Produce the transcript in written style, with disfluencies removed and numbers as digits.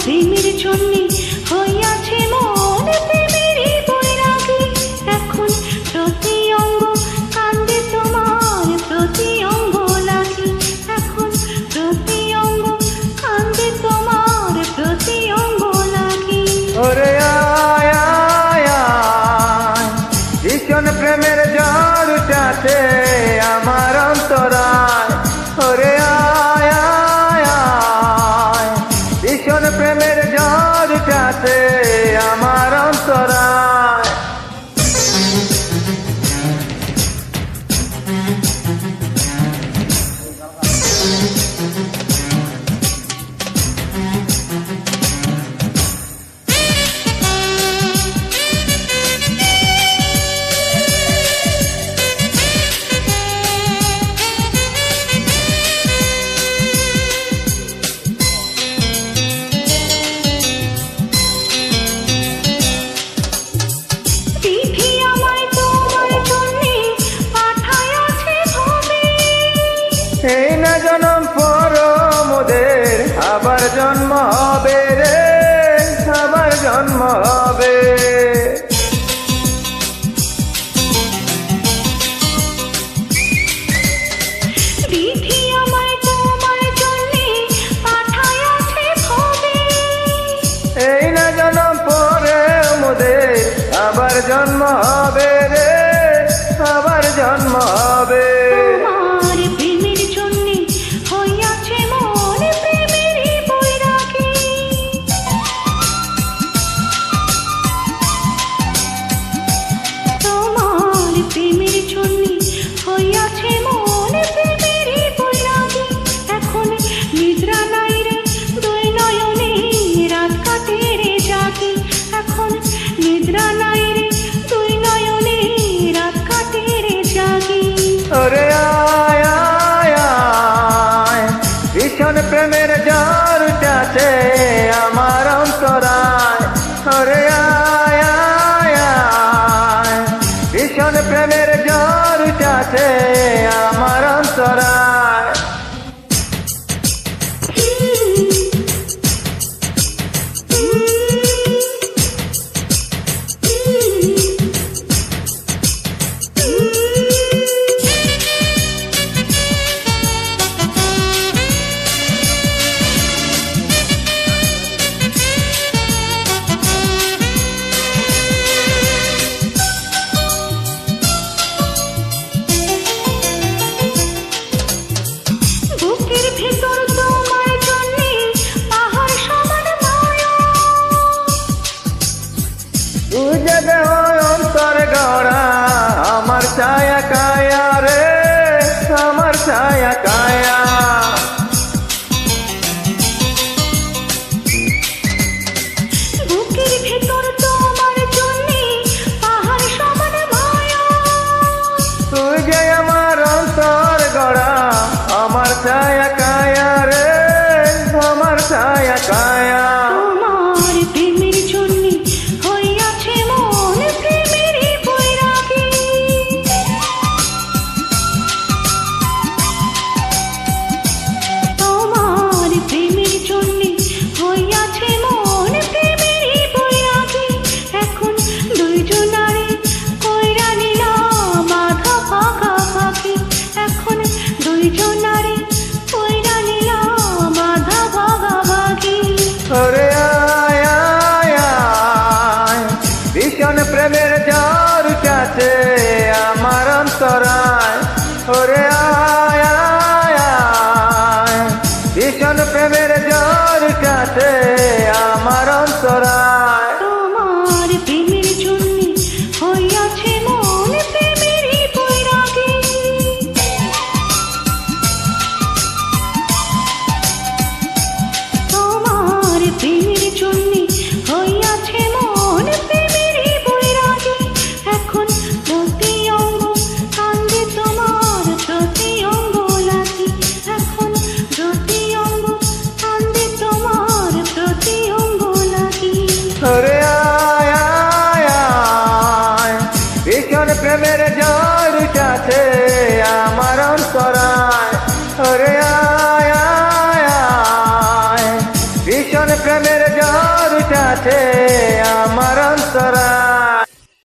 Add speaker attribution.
Speaker 1: প্রেমের জন্যে হইয়াছে মন প্রেমেরই বৈরাগী। এখন প্রতি অঙ্গ কান্দে তোমার প্রতি অঙ্গ লাগি। এখন প্রতি অঙ্গ কান্দে তোমার প্রতি অঙ্গ লাগি।
Speaker 2: ওরে আয় আয় আয়, ভীষণ প্রেমের ঝড় উঠাছে আমার অন্তরায়। ওরে আয় আয় আয়, ভীষণ প্রেমের ঝড় উঠাছে আমার অন্তরায়। এই না জনম পর মোদের আবার জন্ম হবে রে, আবার জন্ম হবে। এই না জনম পরে মোদের আবার জন্ম হবে রে, আবার জন্ম হবে। ওরে আয় আয় আয়, ভীষণ প্রেমের ঝড় উঠাছে আমার অন্তরায়। ওরে আয় আয় আয়, ভীষণ প্রেমের ঝড় উঠাছে আমার অন্তরায়। অন্তর গড়া আমার ছায়া কায়া রে, আমার ছায়া কায়া।
Speaker 1: বুকের ভেতর তোমার জন্যে পাহাড় সমান মায়া।
Speaker 2: তুই যে আমার অন্তর গড়া আমার ছায়া কায়া রে, আমার ছায়া কায়া।
Speaker 1: তোমার প্রেমের জন্যে হইয়াছে মন প্রেমেরই বৈরাগী। তোমার প্রেমের জন্যে হইয়াছে মন প্রেমেরই বৈরাগী। এখন দুইজনারে কইরা নিলাম আধা ভাগাভাগি। এখন দুইজনারে কইরা নিলাম আধা ভাগাভাগি।
Speaker 2: ওরে আয় আয় আয়, ভীষণ প্রেমের ঝড় উঠাছে আমার অন্তরায়। ওরে আয় আয় আয়, ভীষণ প্রেমের ঝড় উঠাছে আমার অন্তরায়।
Speaker 1: তোমার প্রেমের জন্যে হইয়াছে মন প্রেমেরই বৈরাগী। তোমার প্রেমের জন্যে হইয়াছে মন প্রেমেরই বৈরাগী। এখন প্রতি অঙ্গ কান্দে তোমার প্রতি অঙ্গ লাগি। এখন প্রতি অঙ্গ কান্দে তোমার প্রতি অঙ্গ লাগি।
Speaker 2: ওরে আয় আয় আয়, ভীষণ প্রেমের ঝড় উঠাছে